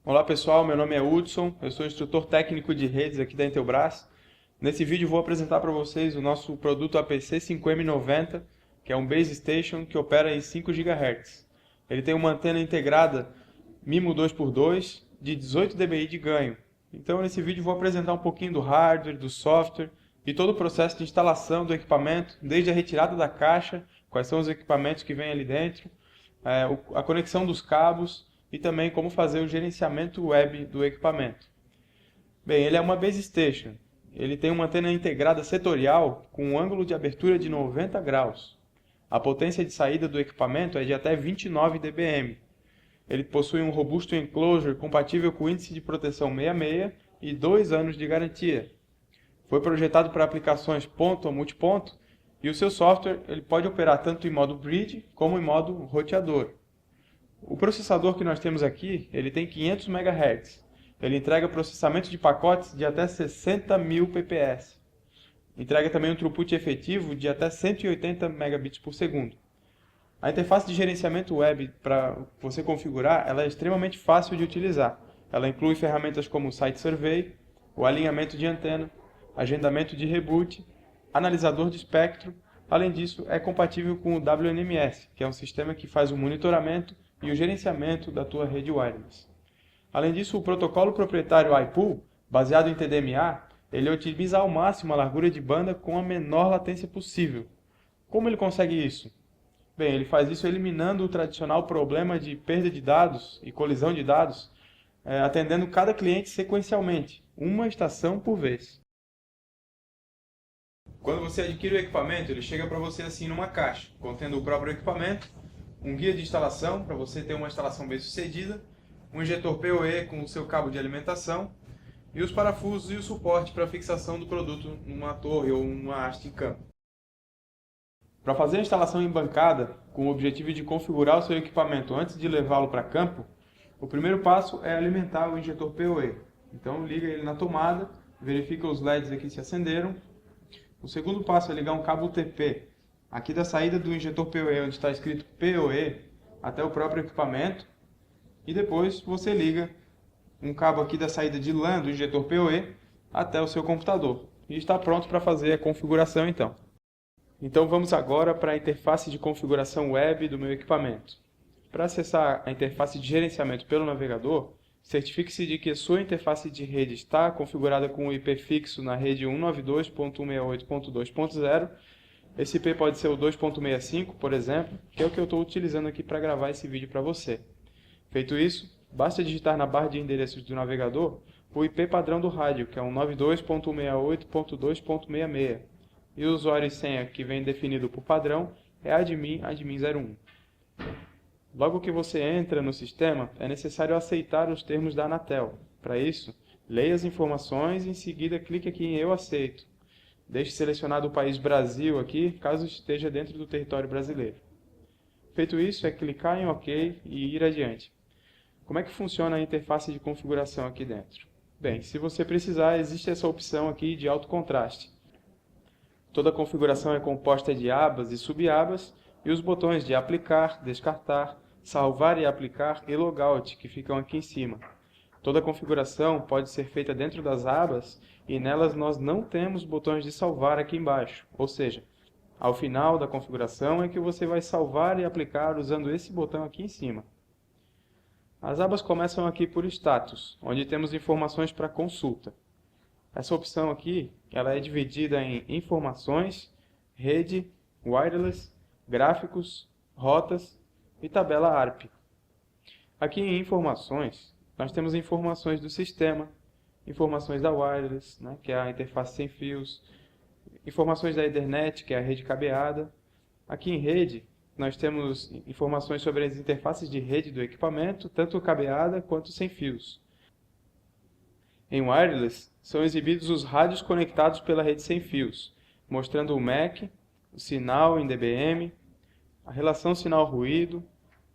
Olá pessoal, meu nome é Hudson, eu sou instrutor técnico de redes aqui da Intelbras. Nesse vídeo vou apresentar para vocês o nosso produto APC 5M90, que é um base station que opera em 5 GHz. Ele tem uma antena integrada MIMO 2x2 de 18 dBi de ganho. Então nesse vídeo vou apresentar um pouquinho do hardware, do software e todo o processo de instalação do equipamento, desde a retirada da caixa, quais são os equipamentos que vêm ali dentro, a conexão dos cabos e também como fazer o gerenciamento web do equipamento. Bem, ele é uma base station. Ele tem uma antena integrada setorial com um ângulo de abertura de 90 graus. A potência de saída do equipamento é de até 29 dBm. Ele possui um robusto enclosure compatível com índice de proteção 66 e 2 anos de garantia. Foi projetado para aplicações ponto a multiponto e o seu software ele pode operar tanto em modo bridge como em modo roteador. O processador que nós temos aqui, ele tem 500 MHz. Ele entrega processamento de pacotes de até 60.000 pps. Entrega também um throughput efetivo de até 180 megabits por segundo. A interface de gerenciamento web para você configurar, ela é extremamente fácil de utilizar. Ela inclui ferramentas como o Site Survey, o alinhamento de antena, agendamento de reboot, analisador de espectro. Além disso, é compatível com o WNMS, que é um sistema que faz o monitoramento e o gerenciamento da tua rede wireless. Além disso, o protocolo proprietário iPool, baseado em TDMA, ele otimiza ao máximo a largura de banda com a menor latência possível. Como ele consegue isso? Bem, ele faz isso eliminando o tradicional problema de perda de dados e colisão de dados, atendendo cada cliente sequencialmente, uma estação por vez. Quando você adquire o equipamento, ele chega para você assim numa caixa, contendo o próprio equipamento, um guia de instalação para você ter uma instalação bem sucedida, um injetor PoE com o seu cabo de alimentação e os parafusos e o suporte para fixação do produto numa torre ou uma haste em campo. Para fazer a instalação em bancada, com o objetivo de configurar o seu equipamento antes de levá-lo para campo, o primeiro passo é alimentar o injetor PoE. Então liga ele na tomada, verifica os LEDs aqui se acenderam. O segundo passo é ligar um cabo UTP, aqui da saída do injetor PoE, onde está escrito PoE, até o próprio equipamento. E depois você liga um cabo aqui da saída de LAN do injetor PoE até o seu computador. E está pronto para fazer a configuração então. Então vamos agora para a interface de configuração web do meu equipamento. Para acessar a interface de gerenciamento pelo navegador, certifique-se de que a sua interface de rede está configurada com o IP fixo na rede 192.168.2.0. Esse IP pode ser o 2.65, por exemplo, que é o que eu estou utilizando aqui para gravar esse vídeo para você. Feito isso, basta digitar na barra de endereços do navegador o IP padrão do rádio, que é um 92.168.2.66. E o usuário e senha que vem definido por padrão é admin01. Logo que você entra no sistema, é necessário aceitar os termos da Anatel. Para isso, leia as informações e em seguida clique aqui em Eu aceito. Deixe selecionado o país Brasil aqui, caso esteja dentro do território brasileiro. Feito isso, é clicar em OK e ir adiante. Como é que funciona a interface de configuração aqui dentro? Bem, se você precisar, existe essa opção aqui de alto contraste. Toda a configuração é composta de abas e subabas e os botões de aplicar, descartar, salvar e aplicar e logout, que ficam aqui em cima. Toda a configuração pode ser feita dentro das abas e nelas nós não temos botões de salvar aqui embaixo, ou seja, ao final da configuração é que você vai salvar e aplicar usando esse botão aqui em cima. As abas começam aqui por status, onde temos informações para consulta. Essa opção aqui, ela é dividida em informações, rede, wireless, gráficos, rotas e tabela ARP. Aqui em informações, nós temos informações do sistema, informações da wireless, que é a interface sem fios, informações da Ethernet, que é a rede cabeada. Aqui em rede, nós temos informações sobre as interfaces de rede do equipamento, tanto cabeada quanto sem fios. Em wireless, são exibidos os rádios conectados pela rede sem fios, mostrando o MAC, o sinal em dBm, a relação sinal-ruído,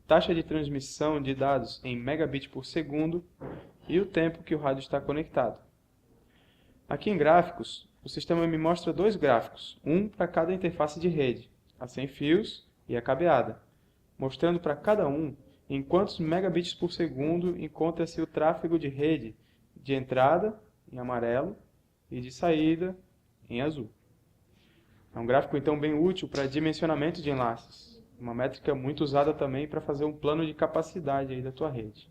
taxa de transmissão de dados em megabit por segundo e o tempo que o rádio está conectado. Aqui em gráficos, o sistema me mostra dois gráficos, um para cada interface de rede, a sem fios e a cabeada, mostrando para cada um em quantos megabits por segundo encontra-se o tráfego de rede de entrada, em amarelo, e de saída, em azul. É um gráfico, então, bem útil para dimensionamento de enlaces. Uma métrica muito usada também para fazer um plano de capacidade aí da tua rede.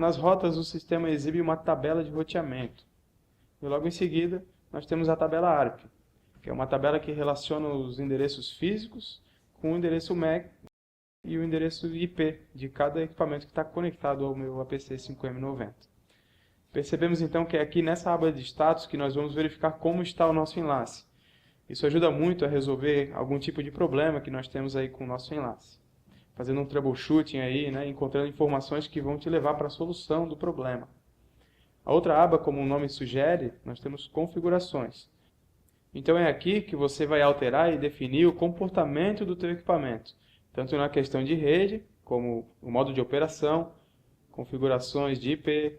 Nas rotas, o sistema exibe uma tabela de roteamento. E logo em seguida, nós temos a tabela ARP, que é uma tabela que relaciona os endereços físicos com o endereço MAC e o endereço IP de cada equipamento que está conectado ao meu APC 5M90. Percebemos então que é aqui nessa aba de status que nós vamos verificar como está o nosso enlace. Isso ajuda muito a resolver algum tipo de problema que nós temos aí com o nosso enlace. Fazendo um troubleshooting aí, né, encontrando informações que vão te levar para a solução do problema. A outra aba, como o nome sugere, nós temos configurações. Então é aqui que você vai alterar e definir o comportamento do teu equipamento, tanto na questão de rede, como o modo de operação, configurações de IP,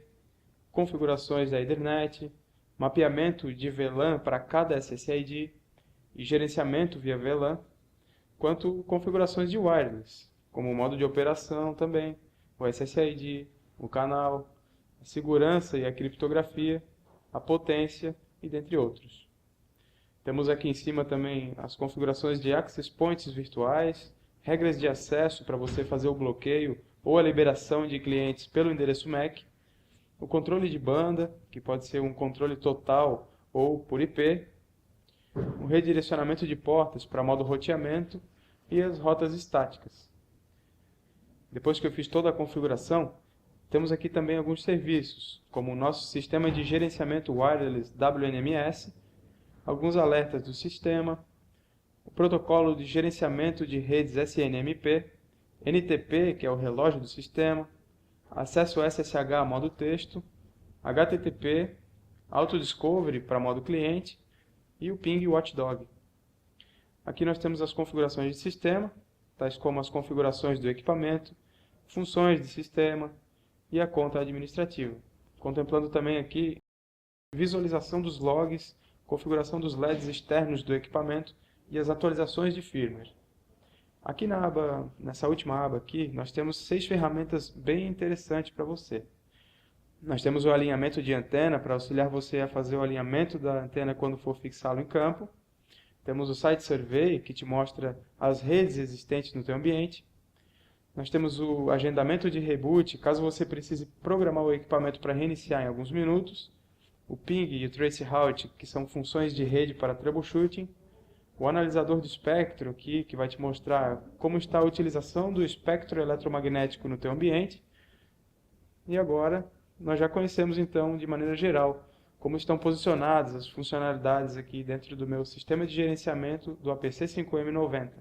configurações da Ethernet, mapeamento de VLAN para cada SSID e gerenciamento via VLAN, quanto configurações de wireless, como o modo de operação também, o SSID, o canal, a segurança e a criptografia, a potência e dentre outros. Temos aqui em cima também as configurações de access points virtuais, regras de acesso para você fazer o bloqueio ou a liberação de clientes pelo endereço MAC, o controle de banda, que pode ser um controle total ou por IP, o redirecionamento de portas para modo roteamento e as rotas estáticas. Depois que eu fiz toda a configuração, temos aqui também alguns serviços, como o nosso sistema de gerenciamento wireless WNMS, alguns alertas do sistema, o protocolo de gerenciamento de redes SNMP, NTP, que é o relógio do sistema, acesso SSH modo texto, HTTP, Autodiscovery para modo cliente e o Ping Watchdog. Aqui nós temos as configurações de sistema, tais como as configurações do equipamento, funções de sistema e a conta administrativa. Contemplando também aqui visualização dos logs, configuração dos LEDs externos do equipamento e as atualizações de firmware. Aqui nessa última aba aqui, nós temos 6 ferramentas bem interessantes para você. Nós temos o alinhamento de antena para auxiliar você a fazer o alinhamento da antena quando for fixá-lo em campo. Temos o Site Survey, que te mostra as redes existentes no teu ambiente. Nós temos o agendamento de reboot, caso você precise programar o equipamento para reiniciar em alguns minutos. O Ping e o Trace Route, que são funções de rede para troubleshooting. O analisador do espectro aqui, que vai te mostrar como está a utilização do espectro eletromagnético no teu ambiente. E agora, nós já conhecemos então, de maneira geral, como estão posicionadas as funcionalidades aqui dentro do meu sistema de gerenciamento do APC 5M90.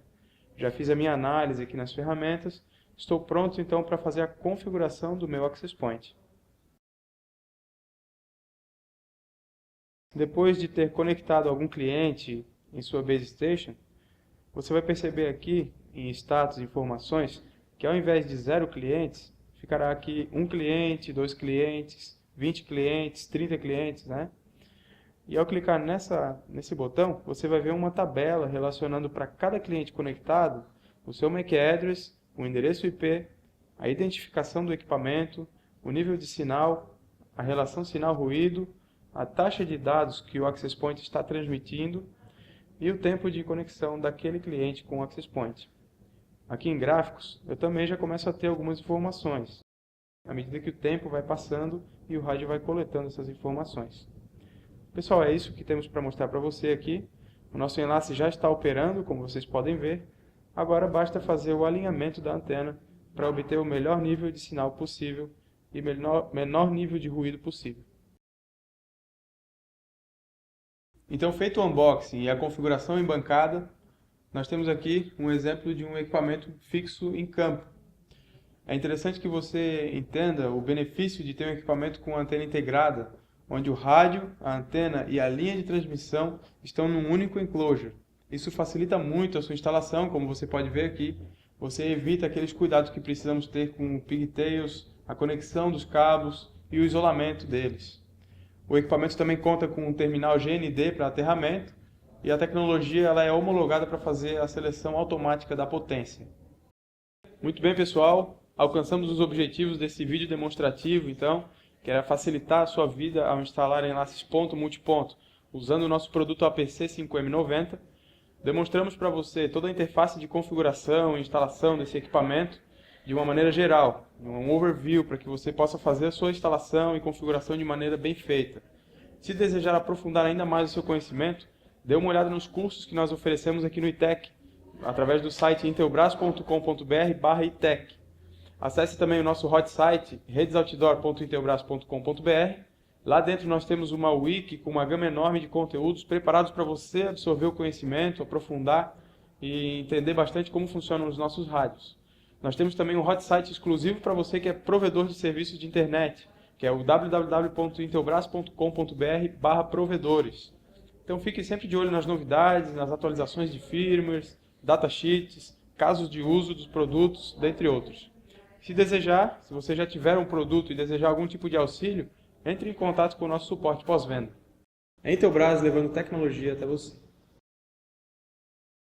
Já fiz a minha análise aqui nas ferramentas, estou pronto então para fazer a configuração do meu Access Point. Depois de ter conectado algum cliente em sua base station, você vai perceber aqui em status e informações que ao invés de 0 clientes, ficará aqui 1 cliente, 2 clientes, 20 clientes, 30 clientes, né? E ao clicar nesse botão, você vai ver uma tabela relacionando para cada cliente conectado o seu MAC address, o endereço IP, a identificação do equipamento, o nível de sinal, a relação sinal-ruído, a taxa de dados que o Access Point está transmitindo e o tempo de conexão daquele cliente com o Access Point. Aqui em gráficos, eu também já começo a ter algumas informações, à medida que o tempo vai passando e o rádio vai coletando essas informações. Pessoal, é isso que temos para mostrar para você aqui. O nosso enlace já está operando, como vocês podem ver. Agora basta fazer o alinhamento da antena para obter o melhor nível de sinal possível e menor nível de ruído possível. Então, feito o unboxing e a configuração em bancada, nós temos aqui um exemplo de um equipamento fixo em campo. É interessante que você entenda o benefício de ter um equipamento com antena integrada, onde o rádio, a antena e a linha de transmissão estão num único enclosure. Isso facilita muito a sua instalação, como você pode ver aqui. Você evita aqueles cuidados que precisamos ter com pigtails, a conexão dos cabos e o isolamento deles. O equipamento também conta com um terminal GND para aterramento e a tecnologia ela é homologada para fazer a seleção automática da potência. Muito bem, pessoal. alcançamos os objetivos desse vídeo demonstrativo, então, que era facilitar a sua vida ao instalar enlaces ponto-multiponto usando o nosso produto APC 5M90. Demonstramos para você toda a interface de configuração e instalação desse equipamento de uma maneira geral, um overview para que você possa fazer a sua instalação e configuração de maneira bem feita. Se desejar aprofundar ainda mais o seu conhecimento, dê uma olhada nos cursos que nós oferecemos aqui no ITEC, através do site intelbras.com.br/itec. Acesse também o nosso hot site redesoutdoor.intelbras.com.br. Lá dentro nós temos uma wiki com uma gama enorme de conteúdos preparados para você absorver o conhecimento, aprofundar e entender bastante como funcionam os nossos rádios. Nós temos também um hot site exclusivo para você que é provedor de serviços de internet, que é o www.intelbras.com.br/provedores. Então fique sempre de olho nas novidades, nas atualizações de firmwares, datasheets, casos de uso dos produtos, dentre outros. Se desejar, se você já tiver um produto e desejar algum tipo de auxílio, entre em contato com o nosso suporte pós-venda. A Intelbras levando tecnologia até você.